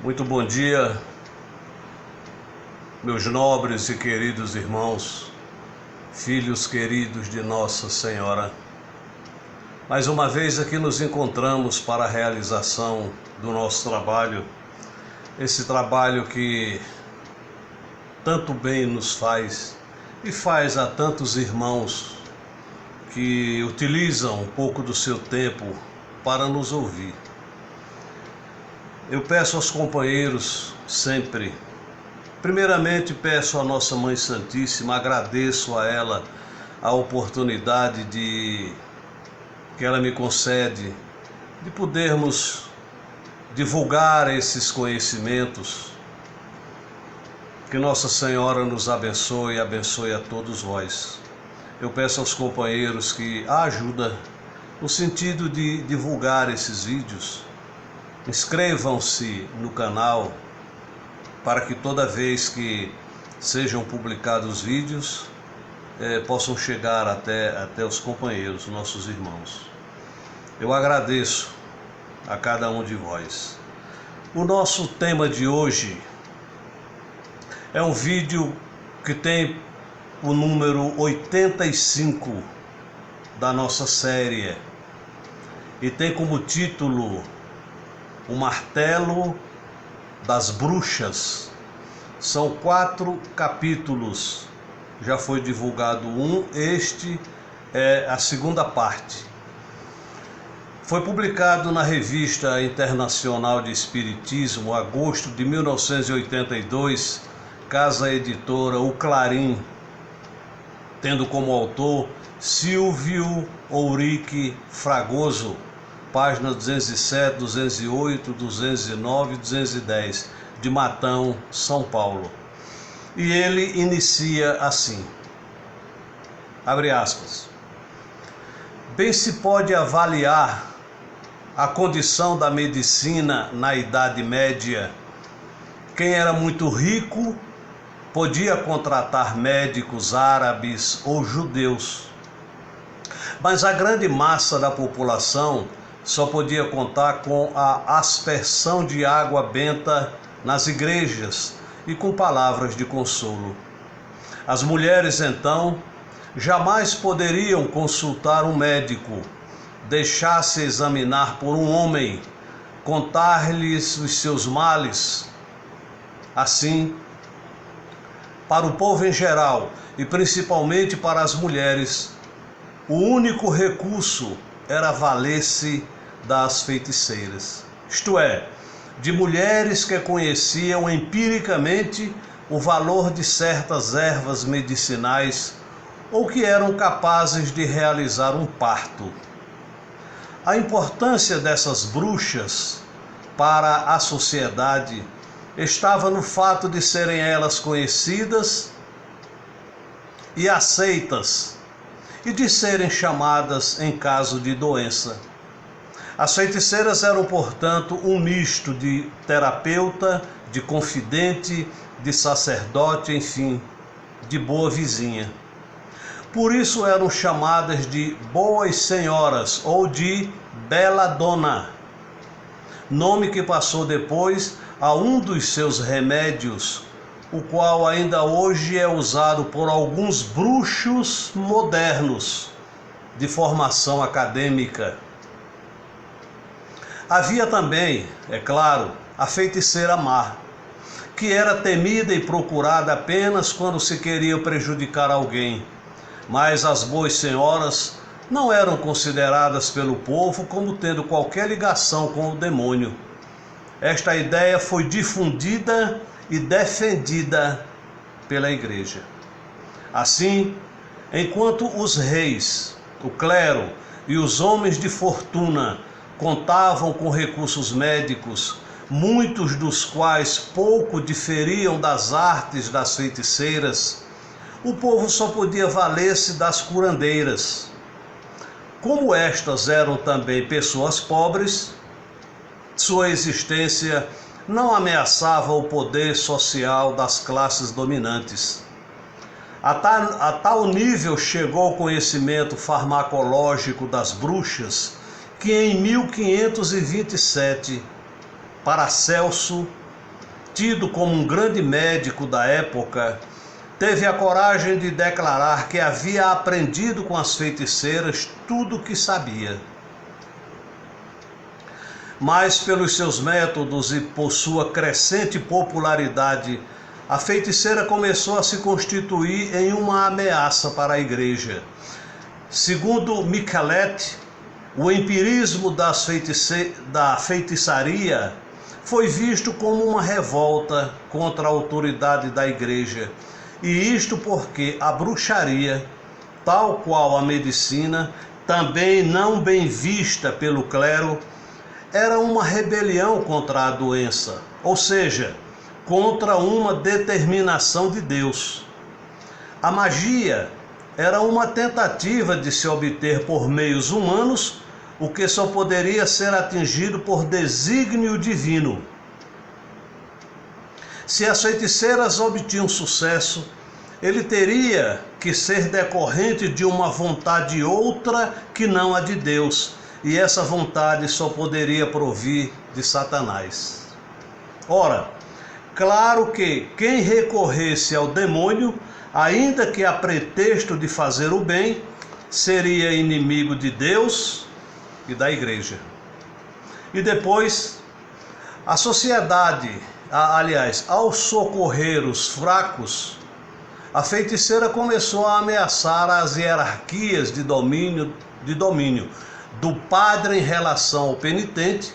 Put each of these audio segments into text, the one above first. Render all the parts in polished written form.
Muito bom dia, meus nobres e queridos irmãos, filhos queridos de Nossa Senhora. Mais uma vez aqui nos encontramos para a realização do nosso trabalho, esse trabalho que tanto bem nos faz e faz a tantos irmãos que utilizam um pouco do seu tempo para nos ouvir. Eu peço aos companheiros sempre, primeiramente peço à Nossa Mãe Santíssima, agradeço a ela a oportunidade que ela me concede de podermos divulgar esses conhecimentos. Que Nossa Senhora nos abençoe e abençoe a todos vós. Eu peço aos companheiros que a ajuda no sentido de divulgar esses vídeos. Inscrevam-se no canal para que toda vez que sejam publicados vídeos possam chegar até os companheiros, nossos irmãos. Eu agradeço a cada um de vós. O nosso tema de hoje é um vídeo que tem o número 85 da nossa série e tem como título O Martelo das Bruxas. São 4 capítulos, já foi divulgado um, este é a segunda parte. Foi publicado na Revista Internacional de Espiritismo, agosto de 1982, casa editora O Clarim, tendo como autor Silvio Ourique Fragoso, páginas 207, 208, 209 e 210, de Matão, São Paulo. E ele inicia assim, abre aspas: bem se pode avaliar a condição da medicina na Idade Média. Quem era muito rico podia contratar médicos árabes ou judeus, mas a grande massa da população só podia contar com a aspersão de água benta nas igrejas e com palavras de consolo. As mulheres, então, jamais poderiam consultar um médico, deixar-se examinar por um homem, contar-lhes os seus males. Assim, para o povo em geral e principalmente para as mulheres, o único recurso era valer-se das feiticeiras, isto é, de mulheres que conheciam empiricamente o valor de certas ervas medicinais ou que eram capazes de realizar um parto. A importância dessas bruxas para a sociedade estava no fato de serem elas conhecidas e aceitas e de serem chamadas em caso de doença. As feiticeiras eram, portanto, um misto de terapeuta, de confidente, de sacerdote, enfim, de boa vizinha. Por isso eram chamadas de boas senhoras ou de bela dona, nome que passou depois a um dos seus remédios, o qual ainda hoje é usado por alguns bruxos modernos de formação acadêmica. Havia também, é claro, a feiticeira má, que era temida e procurada apenas quando se queria prejudicar alguém, mas as boas senhoras não eram consideradas pelo povo como tendo qualquer ligação com o demônio. Esta ideia foi difundida e defendida pela Igreja. Assim, enquanto os reis, o clero e os homens de fortuna contavam com recursos médicos, muitos dos quais pouco diferiam das artes das feiticeiras, o povo só podia valer-se das curandeiras. Como estas eram também pessoas pobres, sua existência não ameaçava o poder social das classes dominantes. A tal nível chegou o conhecimento farmacológico das bruxas que em 1527 Paracelso tido como um grande médico da época, teve a coragem de declarar que havia aprendido com as feiticeiras tudo o que sabia. Mas pelos seus métodos e por sua crescente popularidade, a feiticeira começou a se constituir em uma ameaça para a igreja. Segundo Michelet, o empirismo da feitiçaria foi visto como uma revolta contra a autoridade da igreja, e isto porque a bruxaria, tal qual a medicina, também não bem vista pelo clero, era uma rebelião contra a doença, ou seja, contra uma determinação de Deus. A magia era uma tentativa de se obter por meios humanos o que só poderia ser atingido por desígnio divino. Se as feiticeiras obtinham sucesso, ele teria que ser decorrente de uma vontade outra que não a de Deus, e essa vontade só poderia provir de Satanás. Ora, claro que quem recorresse ao demônio, ainda que a pretexto de fazer o bem, seria inimigo de Deus e da igreja. E depois, a sociedade, ao socorrer os fracos, a feiticeira começou a ameaçar as hierarquias de domínio do padre em relação ao penitente,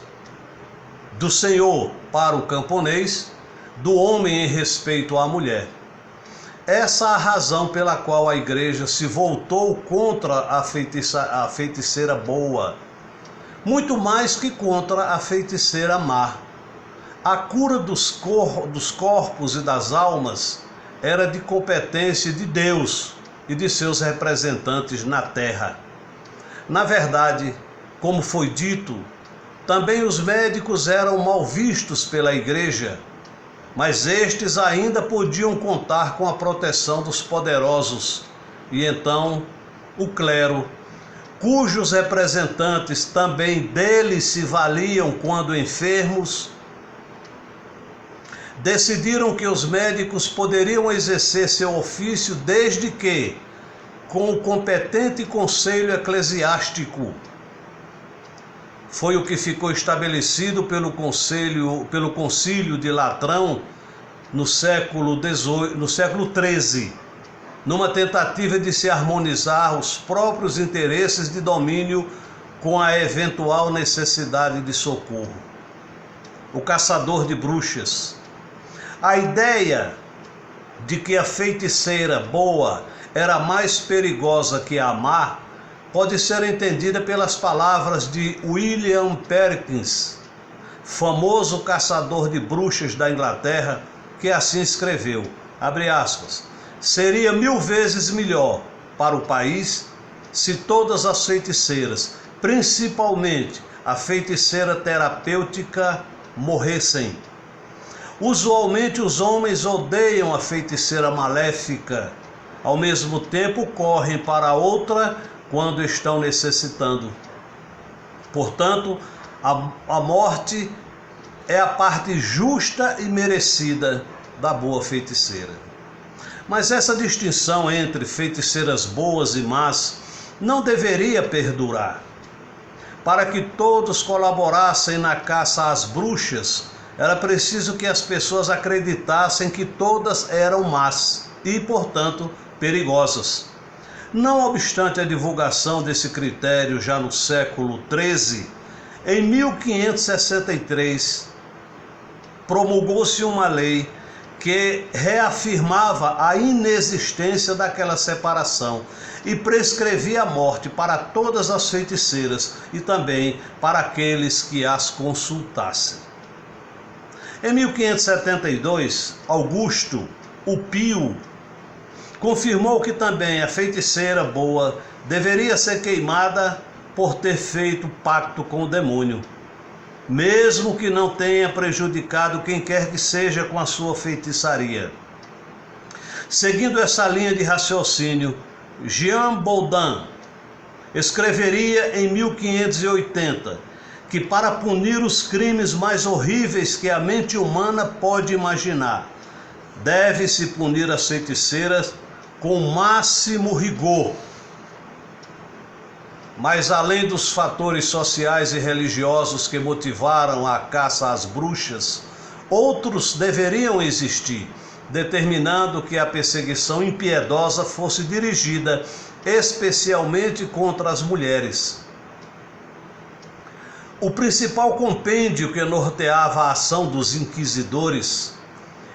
do senhor para o camponês, do homem em respeito à mulher. Essa é a razão pela qual a igreja se voltou contra a feiticeira boa, muito mais que contra a feiticeira má. A cura dos corpos e das almas era de competência de Deus e de seus representantes na terra. Na verdade, como foi dito, também os médicos eram mal vistos pela igreja, mas estes ainda podiam contar com a proteção dos poderosos, e então o clero, cujos representantes também deles se valiam quando enfermos, decidiram que os médicos poderiam exercer seu ofício desde que, com o competente conselho eclesiástico. Foi o que ficou estabelecido pelo concílio de Latrão no século XIII, numa tentativa de se harmonizar os próprios interesses de domínio com a eventual necessidade de socorro. O caçador de bruxas. A ideia de que a feiticeira boa era mais perigosa que a má pode ser entendida pelas palavras de William Perkins, famoso caçador de bruxas da Inglaterra, que assim escreveu, abre aspas, seria 1000 vezes melhor para o país se todas as feiticeiras, principalmente a feiticeira terapêutica, morressem. Usualmente os homens odeiam a feiticeira maléfica, ao mesmo tempo correm para outra quando estão necessitando. Portanto, a morte é a parte justa e merecida da boa feiticeira. Mas essa distinção entre feiticeiras boas e más não deveria perdurar. Para que todos colaborassem na caça às bruxas, era preciso que as pessoas acreditassem que todas eram más e, portanto, perigosas. Não obstante a divulgação desse critério já no século XIII, em 1563, promulgou-se uma lei que reafirmava a inexistência daquela separação e prescrevia a morte para todas as feiticeiras e também para aqueles que as consultassem. Em 1572, Augusto, o Pio, confirmou que também a feiticeira boa deveria ser queimada por ter feito pacto com o demônio, mesmo que não tenha prejudicado quem quer que seja com a sua feitiçaria. Seguindo essa linha de raciocínio, Jean Baudin escreveria em 1580 que para punir os crimes mais horríveis que a mente humana pode imaginar, deve-se punir as feiticeiras com o máximo rigor. Mas além dos fatores sociais e religiosos que motivaram a caça às bruxas, outros deveriam existir, determinando que a perseguição impiedosa fosse dirigida especialmente contra as mulheres. O principal compêndio que norteava a ação dos inquisidores,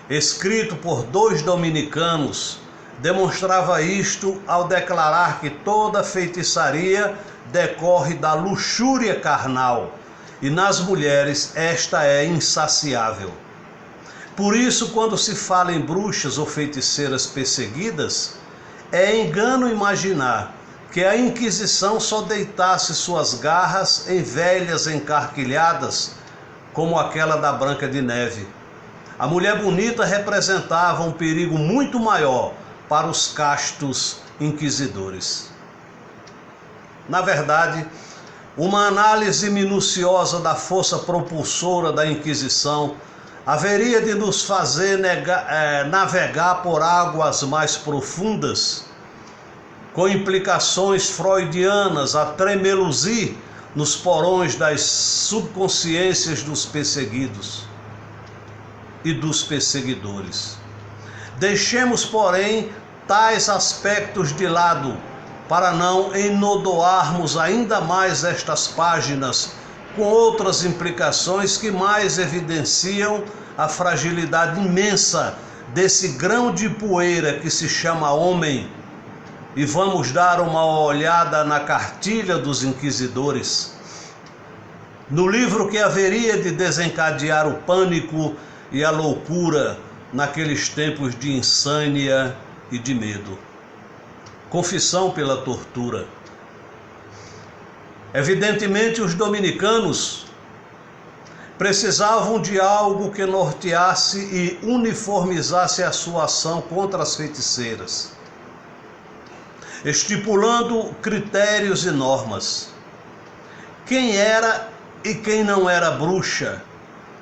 escrito por 2 dominicanos, demonstrava isto ao declarar que toda feitiçaria decorre da luxúria carnal, e nas mulheres esta é insaciável. Por isso, quando se fala em bruxas ou feiticeiras perseguidas, é engano imaginar que a Inquisição só deitasse suas garras em velhas encarquilhadas, como aquela da Branca de Neve. A mulher bonita representava um perigo muito maior para os castos inquisidores. Na verdade, uma análise minuciosa da força propulsora da Inquisição haveria de nos fazer navegar por águas mais profundas, com implicações freudianas a tremeluzir nos porões das subconsciências dos perseguidos e dos perseguidores. Deixemos, porém, tais aspectos de lado, para não enodoarmos ainda mais estas páginas com outras implicações que mais evidenciam a fragilidade imensa desse grão de poeira que se chama homem. E vamos dar uma olhada na cartilha dos inquisidores, no livro que haveria de desencadear o pânico e a loucura naqueles tempos de insânia e de medo. Confissão pela tortura. Evidentemente, os dominicanos precisavam de algo que norteasse e uniformizasse a sua ação contra as feiticeiras, estipulando critérios e normas. Quem era e quem não era bruxa,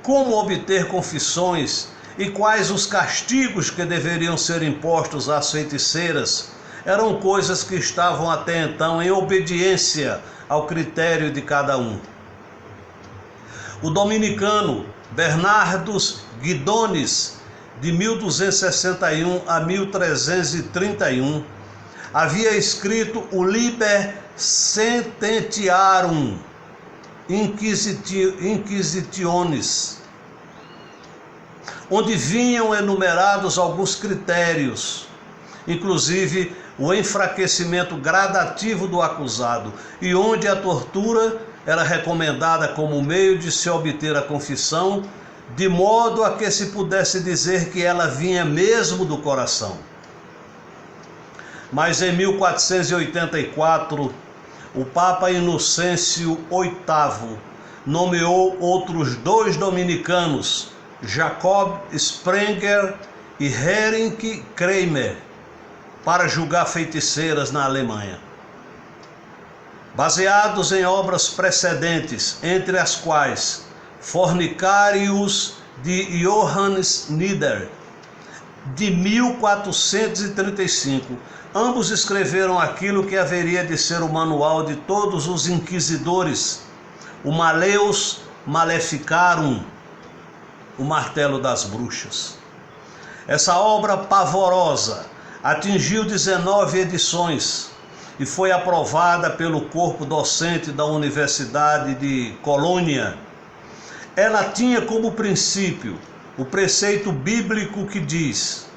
como obter confissões e quais os castigos que deveriam ser impostos às feiticeiras, eram coisas que estavam até então em obediência ao critério de cada um. O dominicano Bernardus Guidones, de 1261 a 1331, havia escrito o Liber Sententiarum Inquisitionis, onde vinham enumerados alguns critérios, inclusive o enfraquecimento gradativo do acusado, e onde a tortura era recomendada como meio de se obter a confissão, de modo a que se pudesse dizer que ela vinha mesmo do coração. Mas em 1484, o Papa Inocêncio VIII nomeou outros 2 dominicanos, Jacob Sprenger e Heinrich Kramer, para julgar feiticeiras na Alemanha, baseados em obras precedentes, entre as quais Fornicarius de Johannes Nieder, de 1435. Ambos escreveram aquilo que haveria de ser o manual de todos os inquisidores, o Maleus Maleficarum, o martelo das bruxas. Essa obra pavorosa atingiu 19 edições e foi aprovada pelo corpo docente da Universidade de Colônia. Ela tinha como princípio o preceito bíblico que diz: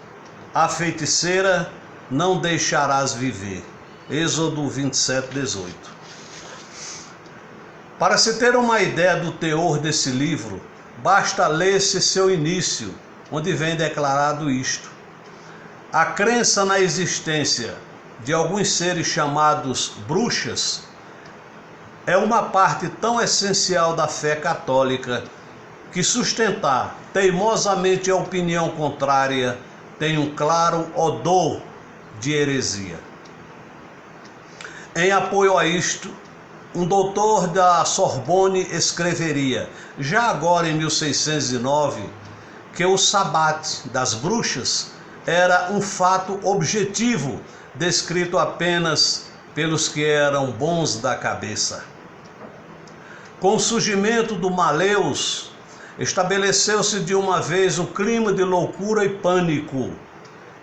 a feiticeira não deixarás viver. Êxodo 27, 18. Para se ter uma ideia do teor desse livro, basta ler-se seu início, onde vem declarado isto: a crença na existência de alguns seres chamados bruxas é uma parte tão essencial da fé católica que sustentar teimosamente a opinião contrária tem um claro odor de heresia. Em apoio a isto, um doutor da Sorbonne escreveria, já agora em 1609, que o sabate das bruxas era um fato objetivo, descrito apenas pelos que eram bons da cabeça. Com o surgimento do Maleus, estabeleceu-se de uma vez um clima de loucura e pânico.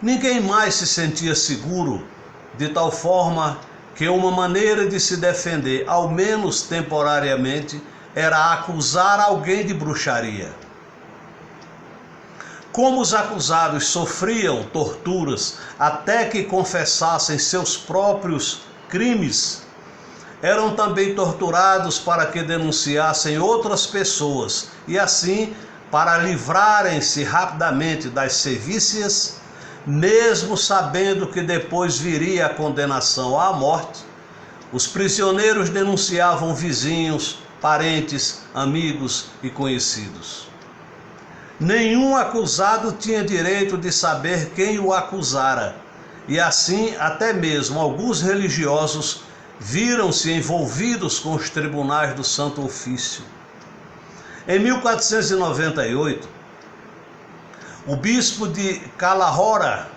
Ninguém mais se sentia seguro, de tal forma que uma maneira de se defender, ao menos temporariamente, era acusar alguém de bruxaria. Como os acusados sofriam torturas até que confessassem seus próprios crimes, eram também torturados para que denunciassem outras pessoas e assim, para livrarem-se rapidamente das sevícias, mesmo sabendo que depois viria a condenação à morte, os prisioneiros denunciavam vizinhos, parentes, amigos e conhecidos. Nenhum acusado tinha direito de saber quem o acusara, e assim até mesmo alguns religiosos viram-se envolvidos com os tribunais do Santo Ofício. Em 1498, o bispo de Calahorra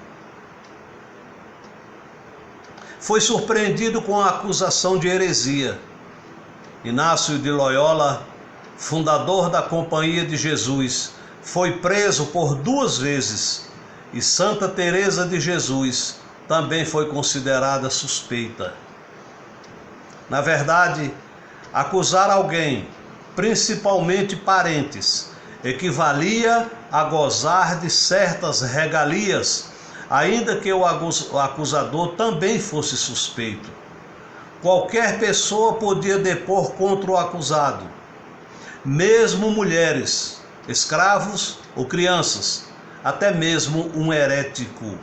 foi surpreendido com a acusação de heresia. Inácio de Loyola, fundador da Companhia de Jesus, foi preso por 2 vezes, e Santa Teresa de Jesus também foi considerada suspeita. Na verdade, acusar alguém, principalmente parentes, equivalia a gozar de certas regalias, ainda que o acusador também fosse suspeito. Qualquer pessoa podia depor contra o acusado, mesmo mulheres, escravos ou crianças, até mesmo um herético.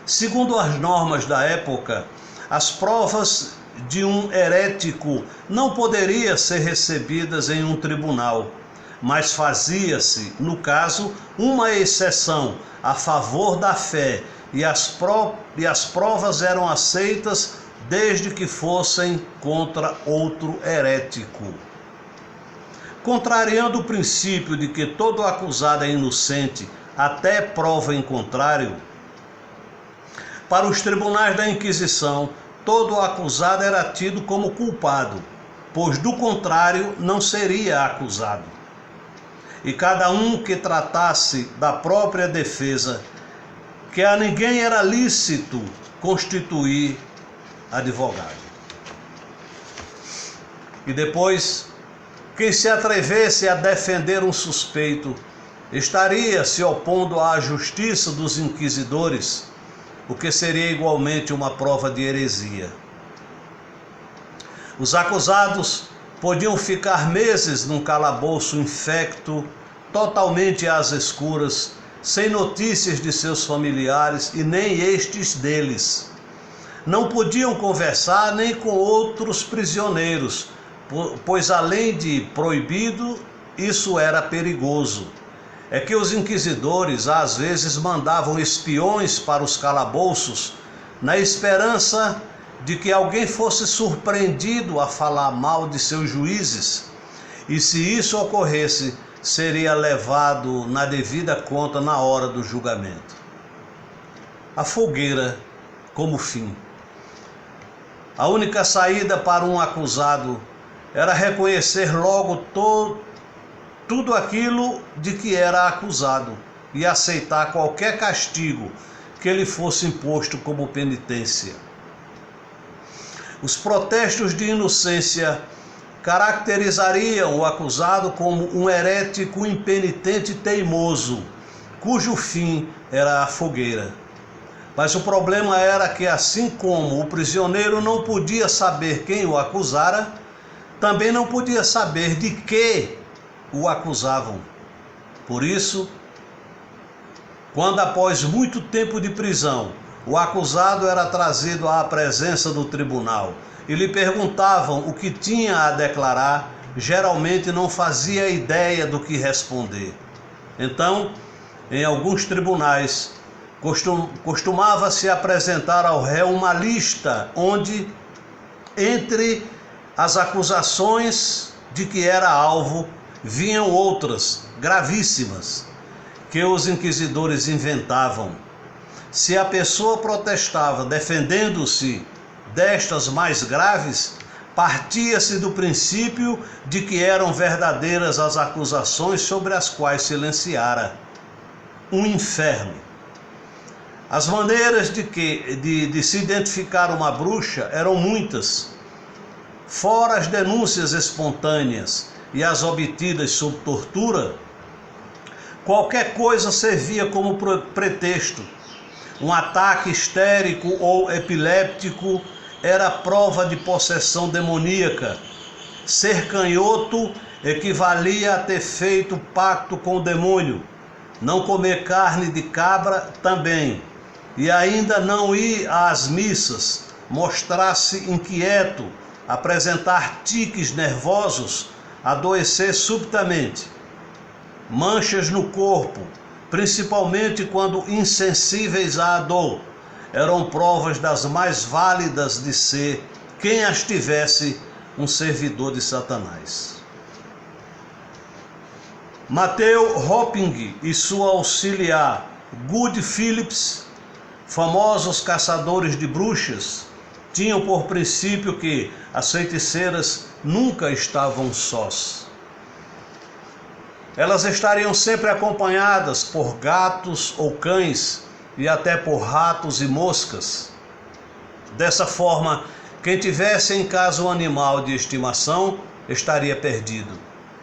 Segundo as normas da época, as provas de um herético não poderiam ser recebidas em um tribunal, mas fazia-se, no caso, uma exceção a favor da fé, e as provas eram aceitas desde que fossem contra outro herético. Contrariando o princípio de que todo acusado é inocente até prova em contrário, para os tribunais da Inquisição, todo acusado era tido como culpado, pois do contrário não seria acusado. E cada um que tratasse da própria defesa, que a ninguém era lícito constituir advogado. E depois, quem se atrevesse a defender um suspeito estaria se opondo à justiça dos inquisidores, o que seria igualmente uma prova de heresia. Os acusados podiam ficar meses num calabouço infecto, totalmente às escuras, sem notícias de seus familiares e nem estes deles. Não podiam conversar nem com outros prisioneiros, pois além de proibido, isso era perigoso. É que os inquisidores às vezes mandavam espiões para os calabouços, na esperança de que alguém fosse surpreendido a falar mal de seus juízes, e se isso ocorresse, seria levado na devida conta na hora do julgamento. A fogueira como fim. A única saída para um acusado era reconhecer logo tudo aquilo de que era acusado e aceitar qualquer castigo que lhe fosse imposto como penitência. Os protestos de inocência caracterizariam o acusado como um herético impenitente e teimoso, cujo fim era a fogueira. Mas o problema era que, assim como o prisioneiro não podia saber quem o acusara, também não podia saber de que o acusavam. Por isso, quando após muito tempo de prisão, o acusado era trazido à presença do tribunal e lhe perguntavam o que tinha a declarar, geralmente não fazia ideia do que responder. Então, em alguns tribunais, costumava-se apresentar ao réu uma lista onde, entre as acusações de que era alvo, vinham outras gravíssimas que os inquisidores inventavam. Se a pessoa protestava defendendo-se destas mais graves, partia-se do princípio de que eram verdadeiras as acusações sobre as quais silenciara. Um inferno. As maneiras de se identificar uma bruxa eram muitas. Fora as denúncias espontâneas e as obtidas sob tortura, qualquer coisa servia como pretexto. Um ataque histérico ou epiléptico era prova de possessão demoníaca. Ser canhoto equivalia a ter feito pacto com o demônio. Não comer carne de cabra também. E ainda não ir às missas, mostrar-se inquieto, apresentar tiques nervosos, adoecer subitamente. Manchas no corpo, principalmente quando insensíveis à dor, eram provas das mais válidas de ser, quem as tivesse, um servidor de Satanás. Matthew Hoping e sua auxiliar Good Phillips, famosos caçadores de bruxas, tinham por princípio que as feiticeiras nunca estavam sós. Elas estariam sempre acompanhadas por gatos ou cães e até por ratos e moscas. Dessa forma, quem tivesse em casa um animal de estimação estaria perdido.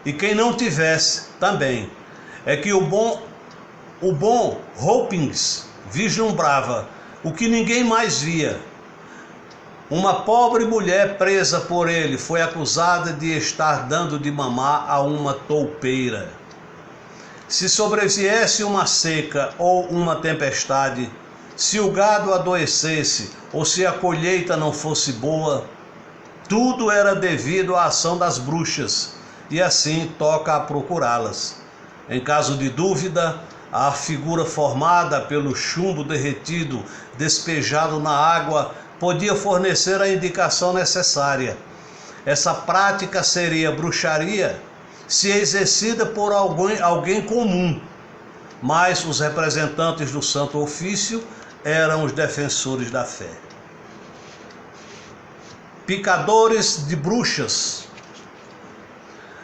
E quem não tivesse, também. É que o bom Hopkins vislumbrava o que ninguém mais via. Uma pobre mulher presa por ele foi acusada de estar dando de mamar a uma toupeira. Se sobreviesse uma seca ou uma tempestade, se o gado adoecesse ou se a colheita não fosse boa, tudo era devido à ação das bruxas, e assim toca a procurá-las. Em caso de dúvida, a figura formada pelo chumbo derretido despejado na água podia fornecer a indicação necessária. Essa prática seria bruxaria se exercida por alguém comum, mas os representantes do Santo Ofício eram os defensores da fé. Picadores de bruxas.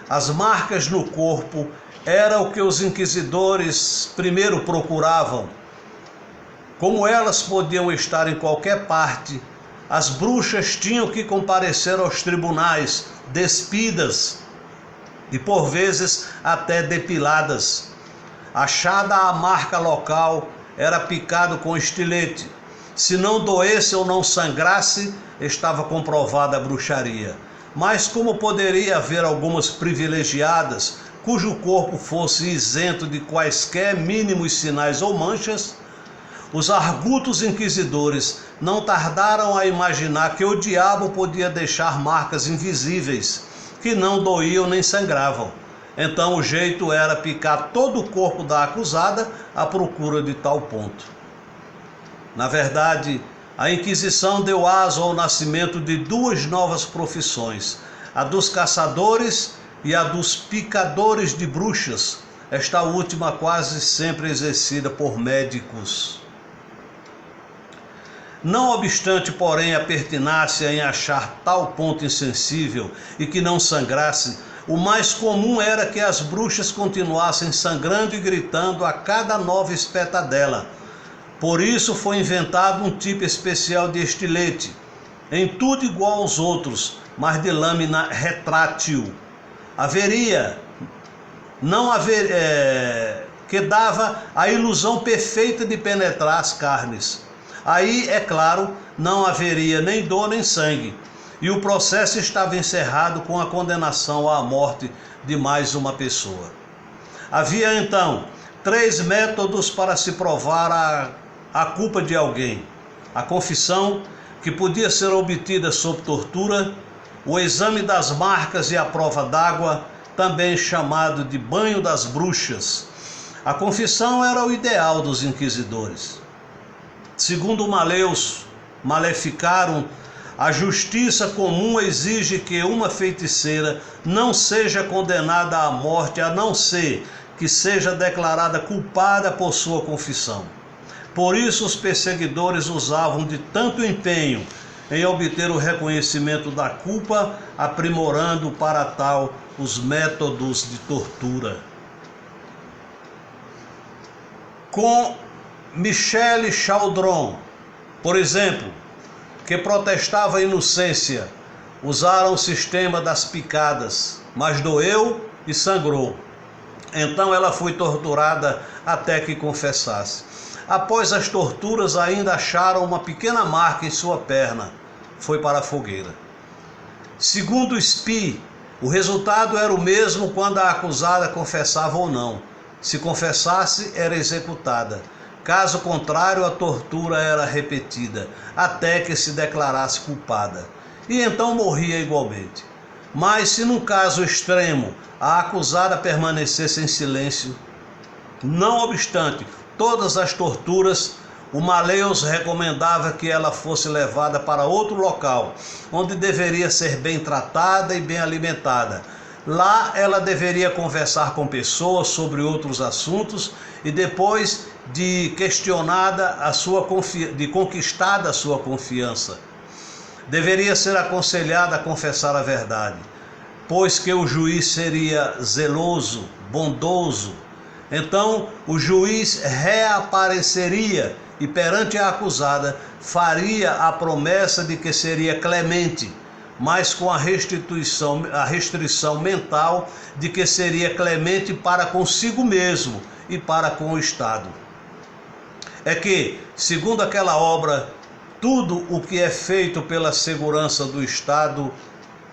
As marcas no corpo era o que os inquisidores primeiro procuravam. Como elas podiam estar em qualquer parte, as bruxas tinham que comparecer aos tribunais, despidas e por vezes até depiladas. Achada a marca local, era picado com estilete. Se não doesse ou não sangrasse, estava comprovada a bruxaria. Mas como poderia haver algumas privilegiadas, cujo corpo fosse isento de quaisquer mínimos sinais ou manchas, os argutos inquisidores não tardaram a imaginar que o diabo podia deixar marcas invisíveis, que não doíam nem sangravam. Então o jeito era picar todo o corpo da acusada à procura de tal ponto. Na verdade, a Inquisição deu aso ao nascimento de duas novas profissões, a dos caçadores e a dos picadores de bruxas, esta última quase sempre exercida por médicos. Não obstante, porém, a pertinácia em achar tal ponto insensível e que não sangrasse, o mais comum era que as bruxas continuassem sangrando e gritando a cada nova espetadela. Por isso foi inventado um tipo especial de estilete, em tudo igual aos outros, mas de lâmina retrátil. Que dava a ilusão perfeita de penetrar as carnes. Aí, é claro, não haveria nem dor nem sangue, e o processo estava encerrado com a condenação à morte de mais uma pessoa. Havia então 3 métodos para se provar a culpa de alguém: a confissão, que podia ser obtida sob tortura, o exame das marcas e a prova d'água, também chamado de banho das bruxas. A confissão era o ideal dos inquisidores. Segundo Maleus Maleficarum, A justiça comum exige que uma feiticeira não seja condenada à morte, a não ser que seja declarada culpada por sua confissão. Por isso os perseguidores usavam de tanto empenho em obter o reconhecimento da culpa, aprimorando para tal os métodos de tortura. Com Michel Chaldron, por exemplo, que protestava a inocência, usaram o sistema das picadas, mas doeu e sangrou. Então ela foi torturada até que confessasse. Após as torturas, ainda acharam uma pequena marca em sua perna. Foi para a fogueira. Segundo Spee, o resultado era o mesmo quando a acusada confessava ou não. Se confessasse, era executada. Caso contrário, a tortura era repetida, até que se declarasse culpada. E então morria igualmente. Mas se num caso extremo, a acusada permanecesse em silêncio, não obstante todas as torturas, o Malleus recomendava que ela fosse levada para outro local, onde deveria ser bem tratada e bem alimentada. Lá ela deveria conversar com pessoas sobre outros assuntos e depois de conquistada a sua confiança, deveria ser aconselhada a confessar a verdade, pois que o juiz seria zeloso, bondoso. Então o juiz reapareceria e perante a acusada faria a promessa de que seria clemente, mas com a restrição mental de que seria clemente para consigo mesmo e para com o Estado. É que, segundo aquela obra, tudo o que é feito pela segurança do Estado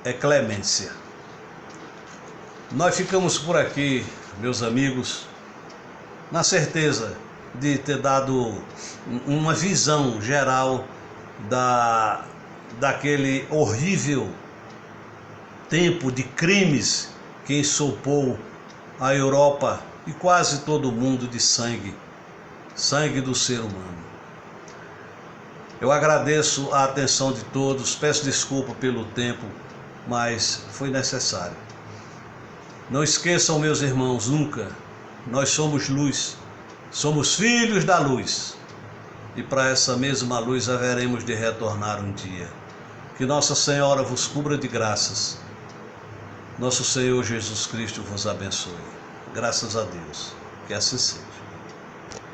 é clemência. Nós ficamos por aqui, meus amigos, na certeza de ter dado uma visão geral daquele horrível tempo de crimes que ensopou a Europa e quase todo o mundo de sangue do ser humano. Eu agradeço a atenção de todos, peço desculpa pelo tempo, mas foi necessário. Não esqueçam, meus irmãos, nunca, nós somos luz, somos filhos da luz, e para essa mesma luz haveremos de retornar um dia. Que Nossa Senhora vos cubra de graças. Nosso Senhor Jesus Cristo vos abençoe. Graças a Deus. Que assim seja.